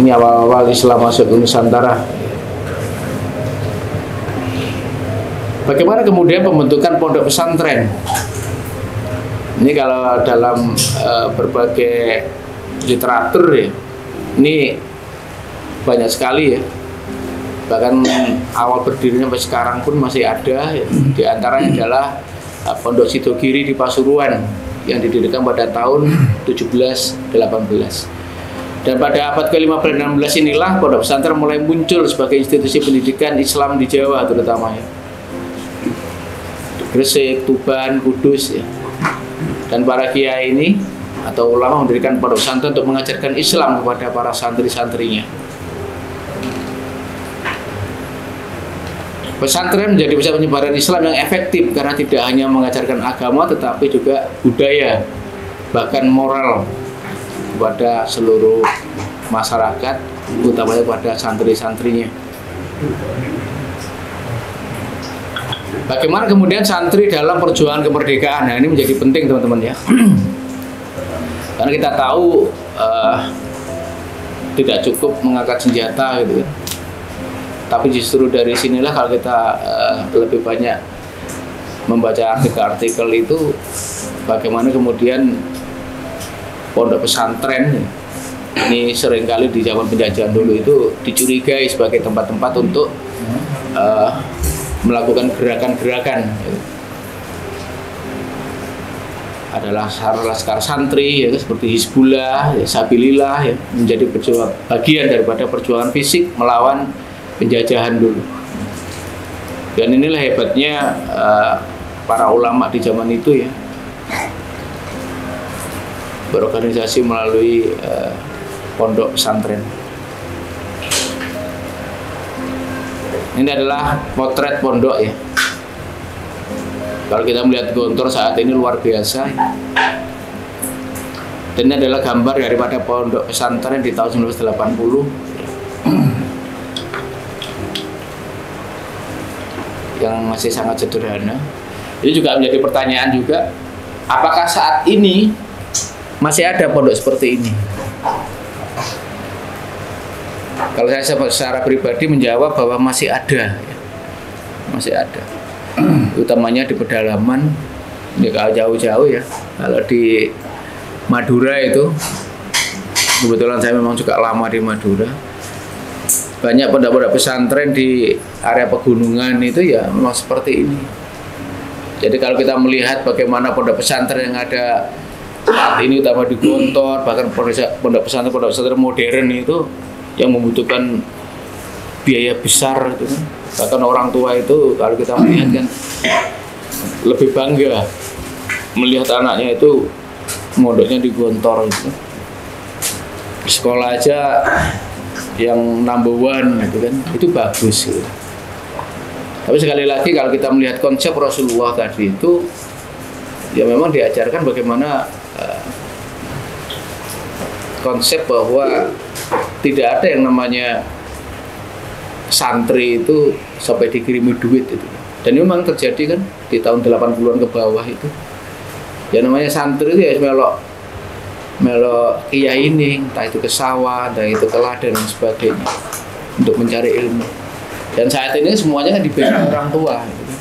Ini awal-awal Islam masuk ke Nusantara. Bagaimana kemudian pembentukan pondok pesantren? Ini kalau dalam berbagai literatur ya, ini banyak sekali ya. Bahkan awal berdirinya sampai sekarang pun masih ada ya. Di antaranya adalah Pondok Sidogiri di Pasuruan yang didirikan pada tahun 1718. Dan pada abad ke-15 dan 16 inilah pondok pesantren mulai muncul sebagai institusi pendidikan Islam di Jawa terutama ya. Di Gresik, Tuban, Kudus ya. Dan para kiai ini atau ulama mendirikan pondok pesantren untuk mengajarkan Islam kepada para santri-santrinya. Pesantren menjadi pusat penyebaran Islam yang efektif karena tidak hanya mengajarkan agama tetapi juga budaya, bahkan moral kepada seluruh masyarakat, utamanya kepada santri-santrinya. Bagaimana kemudian santri dalam perjuangan kemerdekaan? Nah, ini menjadi penting teman-teman ya. Karena kita tahu tidak cukup mengangkat senjata gitu kan. Tapi justru dari sinilah kalau kita lebih banyak membaca artikel-artikel itu, bagaimana kemudian pondok pesantren ini seringkali di zaman penjajahan dulu itu dicurigai sebagai tempat-tempat untuk melakukan gerakan-gerakan. Adalah laskar santri ya, seperti Hizbullah, ya, Sabilillah ya, menjadi bagian daripada perjuangan fisik melawan penjajahan dulu. Dan inilah hebatnya para ulama di zaman itu ya, berorganisasi melalui pondok pesantren. Ini adalah potret pondok ya. Kalau kita melihat Gontor saat ini luar biasa. Dan ini adalah gambar daripada pondok pesantren di tahun 1980 yang masih sangat sederhana. Ini juga menjadi pertanyaan juga, apakah saat ini masih ada pondok seperti ini? Kalau saya secara pribadi menjawab bahwa masih ada, masih ada. Utamanya di pedalaman, ini kalau jauh-jauh ya. Kalau di Madura itu, kebetulan saya memang juga lama di Madura. Banyak pondok-pondok pesantren di area pegunungan itu ya memang seperti ini. Jadi kalau kita melihat bagaimana pondok pesantren yang ada saat ini, utama di Gontor, bahkan pondok pesantren modern itu yang membutuhkan biaya besar itu kan. Bahkan orang tua itu kalau kita melihat kan lebih bangga melihat anaknya itu mondoknya di Gontor itu. Sekolah aja yang number one gitu kan, itu bagus gitu. Tapi sekali lagi kalau kita melihat konsep Rasulullah tadi itu ya memang diajarkan bagaimana konsep bahwa tidak ada yang namanya santri itu sampai dikirimi duit itu. Dan ini memang terjadi kan di tahun 80-an ke bawah itu. Ya namanya santri itu ya melok kiai ini, entah itu ke sawah, entah itu ke ladang dan sebagainya untuk mencari ilmu. Dan saat ini semuanya kan dibimbing orang tua gitu.